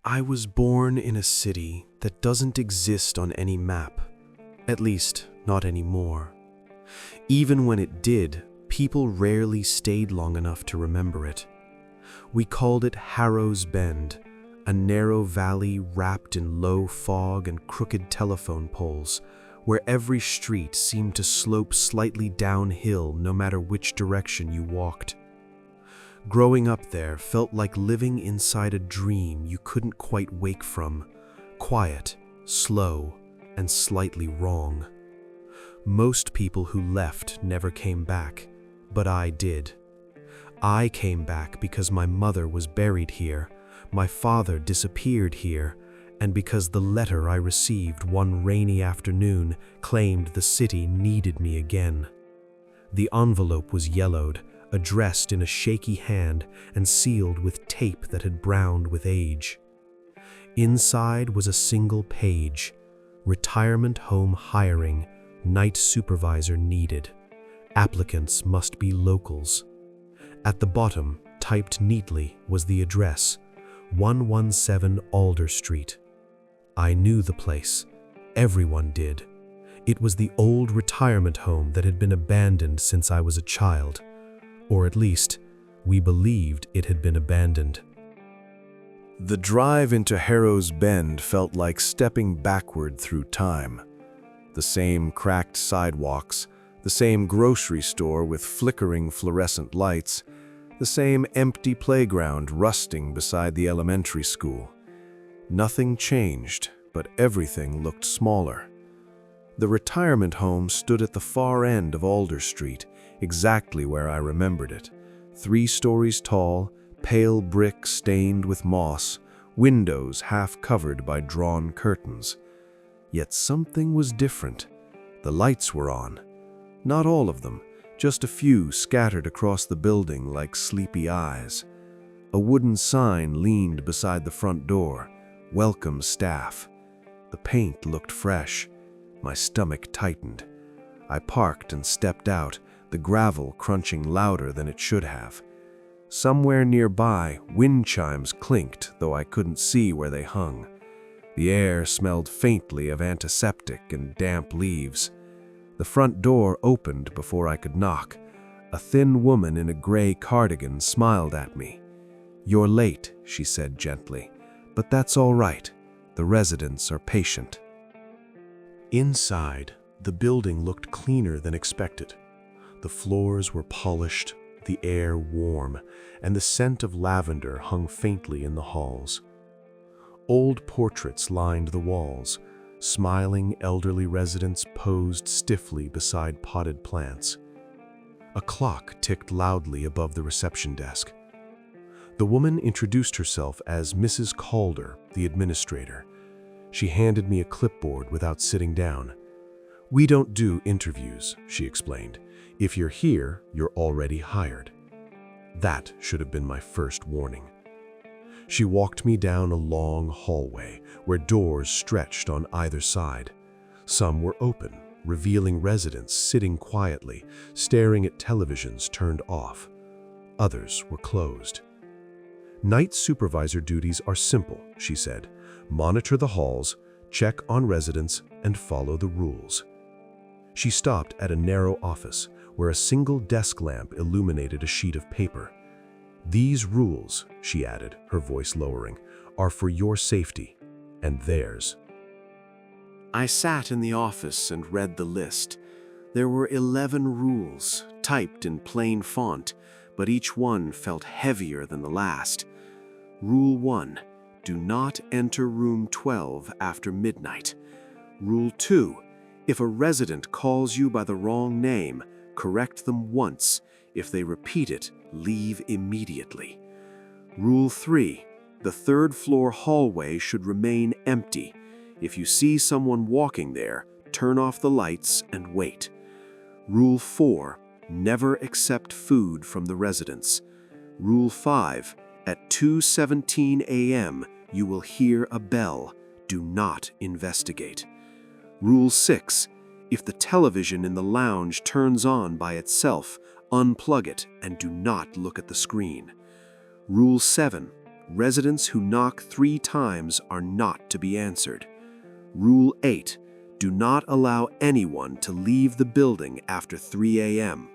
I was born in a city that doesn't exist on any map, at least not anymore. Even when it did, people rarely stayed long enough to remember it. We called it Harrow's Bend, a narrow valley wrapped in low fog and crooked telephone poles, where every street seemed to slope slightly downhill no matter which direction you walked. Growing up there felt like living inside a dream you couldn't quite wake from, quiet, slow, and slightly wrong. Most people who left never came back, but I did. I came back because my mother was buried here, my father disappeared here, and because the letter I received one rainy afternoon claimed the city needed me again. The envelope was yellowed, addressed in a shaky hand, and sealed with tape that had browned with age. Inside was a single page: retirement home hiring, night supervisor needed. Applicants must be locals. At the bottom, typed neatly, was the address: 117 Alder Street. I knew the place. Everyone did. It was the old retirement home that had been abandoned since I was a child. Or at least, we believed it had been abandoned. The drive into Harrow's Bend felt like stepping backward through time. The same cracked sidewalks, the same grocery store with flickering fluorescent lights, the same empty playground rusting beside the elementary school. Nothing changed, but everything looked smaller. The retirement home stood at the far end of Alder Street, exactly where I remembered it. 3 stories tall, pale brick stained with moss, windows half covered by drawn curtains. Yet something was different. The lights were on. Not all of them, just a few scattered across the building like sleepy eyes. A wooden sign leaned beside the front door: "Welcome staff." The paint looked fresh. My stomach tightened. I parked and stepped out, the gravel crunching louder than it should have. Somewhere nearby, wind chimes clinked, though I couldn't see where they hung. The air smelled faintly of antiseptic and damp leaves. The front door opened before I could knock. A thin woman in a gray cardigan smiled at me. "You're late," she said gently, "but that's all right. The residents are patient." Inside, the building looked cleaner than expected. The floors were polished, the air warm, and the scent of lavender hung faintly in the halls. Old portraits lined the walls. Smiling elderly residents posed stiffly beside potted plants. A clock ticked loudly above the reception desk. The woman introduced herself as Mrs. Calder, the administrator. She handed me a clipboard without sitting down. "We don't do interviews," she explained. "If you're here, you're already hired." That should have been my first warning. She walked me down a long hallway where doors stretched on either side. Some were open, revealing residents sitting quietly, staring at televisions turned off. Others were closed. "Night supervisor duties are simple," she said. "Monitor the halls, check on residents, and follow the rules." She stopped at a narrow office where a single desk lamp illuminated a sheet of paper. "These rules," she added, her voice lowering, "are for your safety and theirs." I sat in the office and read the list. There were 11 rules, typed in plain font, but each one felt heavier than the last. Rule 1. Do not enter room 12 after midnight. Rule 2. If a resident calls you by the wrong name, correct them once. If they repeat it, leave immediately. Rule 3. The third-floor hallway should remain empty. If you see someone walking there, turn off the lights and wait. Rule 4. Never accept food from the residents. Rule 5. At 2:17 a.m., you will hear a bell. Do not investigate. Rule 6. If the television in the lounge turns on by itself, unplug it and do not look at the screen. Rule 7. Residents who knock 3 times are not to be answered. Rule 8. Do not allow anyone to leave the building after 3 a.m.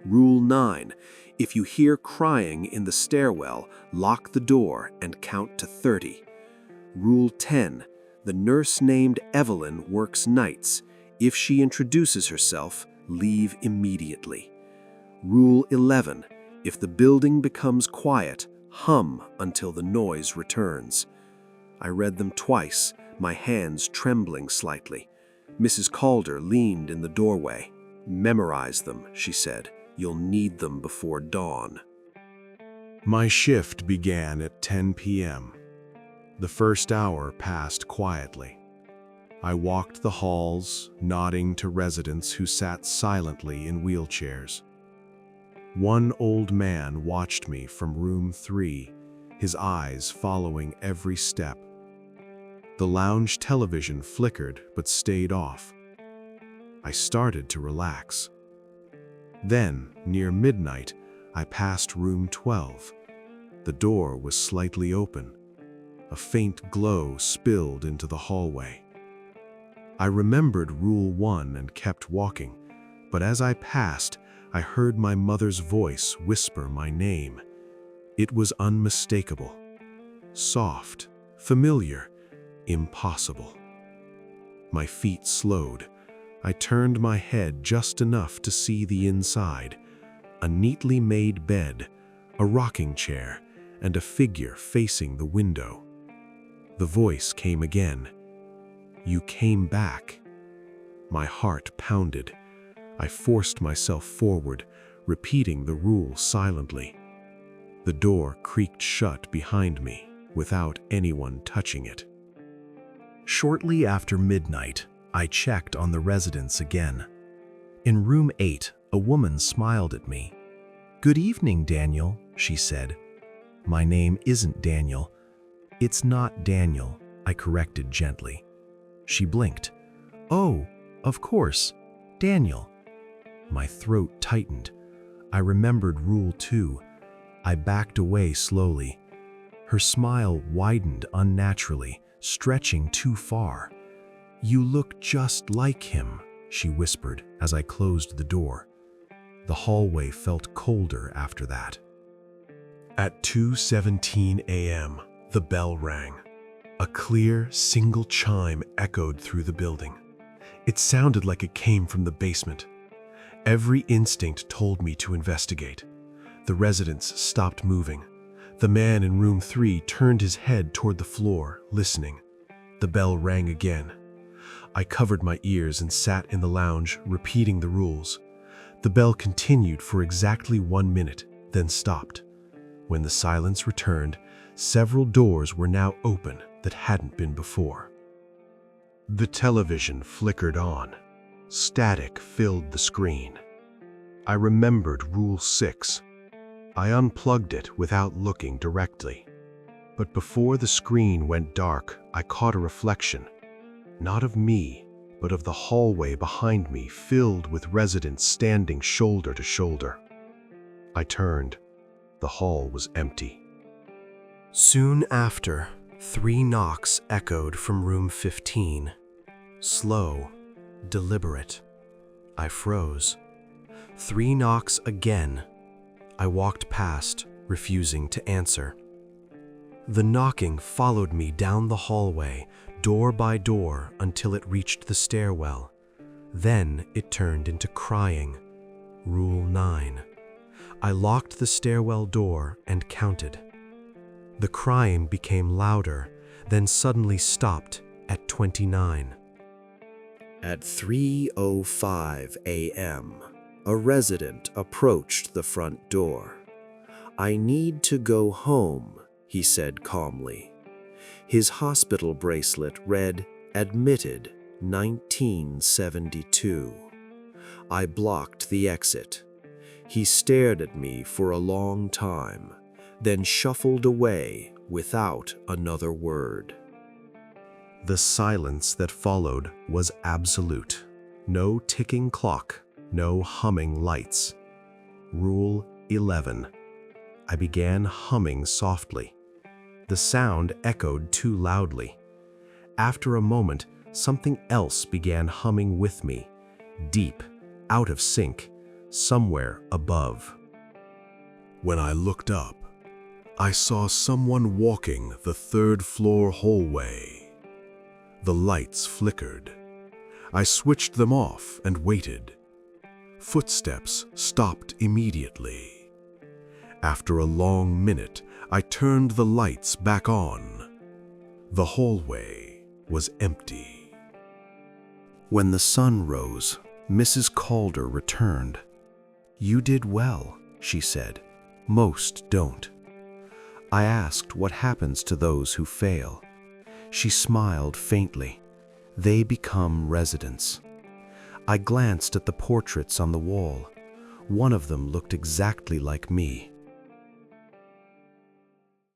Rule 9. If you hear crying in the stairwell, lock the door and count to 30. Rule 10. The nurse named Evelyn works nights. If she introduces herself, leave immediately. Rule 11. If the building becomes quiet, hum until the noise returns. I read them twice, my hands trembling slightly. Mrs. Calder leaned in the doorway. "Memorize them," she said. "You'll need them before dawn." My shift began at 10 p.m. The first hour passed quietly. I walked the halls, nodding to residents who sat silently in wheelchairs. One old man watched me from room 3, his eyes following every step. The lounge television flickered but stayed off. I started to relax. Then, near midnight, I passed room 12. The door was slightly open. A faint glow spilled into the hallway. I remembered Rule 1 and kept walking, but as I passed, I heard my mother's voice whisper my name. It was unmistakable. Soft, familiar, impossible. My feet slowed. I turned my head just enough to see the inside. A neatly made bed, a rocking chair, and a figure facing the window. The voice came again. "You came back." My heart pounded. I forced myself forward, repeating the rule silently. The door creaked shut behind me, without anyone touching it. Shortly after midnight, I checked on the residents again. In room 8, a woman smiled at me. "Good evening, Daniel," she said. "My name isn't Daniel." "It's not Daniel," I corrected gently. She blinked. "Oh, of course, Daniel." My throat tightened. I remembered Rule 2. I backed away slowly. Her smile widened unnaturally, stretching too far. "You look just like him," she whispered as I closed the door. The hallway felt colder after that. At 2:17 a.m., the bell rang. A clear, single chime echoed through the building. It sounded like it came from the basement. Every instinct told me to investigate. The residents stopped moving. The man in room 3 turned his head toward the floor, listening. The bell rang again. I covered my ears and sat in the lounge, repeating the rules. The bell continued for exactly 1 minute, then stopped. When the silence returned, several doors were now open that hadn't been before. The television flickered on. Static filled the screen. I remembered Rule 6. I unplugged it without looking directly. But before the screen went dark, I caught a reflection. Not of me, but of the hallway behind me filled with residents standing shoulder to shoulder. I turned. The hall was empty. Soon after, 3 knocks echoed from room 15. Slow, deliberate. I froze. 3 knocks again. I walked past, refusing to answer. The knocking followed me down the hallway, door by door, until it reached the stairwell. Then it turned into crying. Rule 9. I locked the stairwell door and counted. The crying became louder, then suddenly stopped at 29. At 3:05 a.m., a resident approached the front door. "I need to go home," he said calmly. His hospital bracelet read, "Admitted, 1972. I blocked the exit. He stared at me for a long time, then shuffled away without another word. The silence that followed was absolute. No ticking clock, no humming lights. Rule 11. I began humming softly, The sound echoed too loudly. After a moment, something else began humming with me, deep, out of sync, somewhere above. When I looked up, I saw someone walking the third-floor hallway. The lights flickered. I switched them off and waited. Footsteps stopped immediately. After a long minute, I turned the lights back on. The hallway was empty. When the sun rose, Mrs. Calder returned. "You did well," she said. "Most don't." I asked what happens to those who fail. She smiled faintly. They become residents. I glanced at the portraits on the wall. One of them looked exactly like me.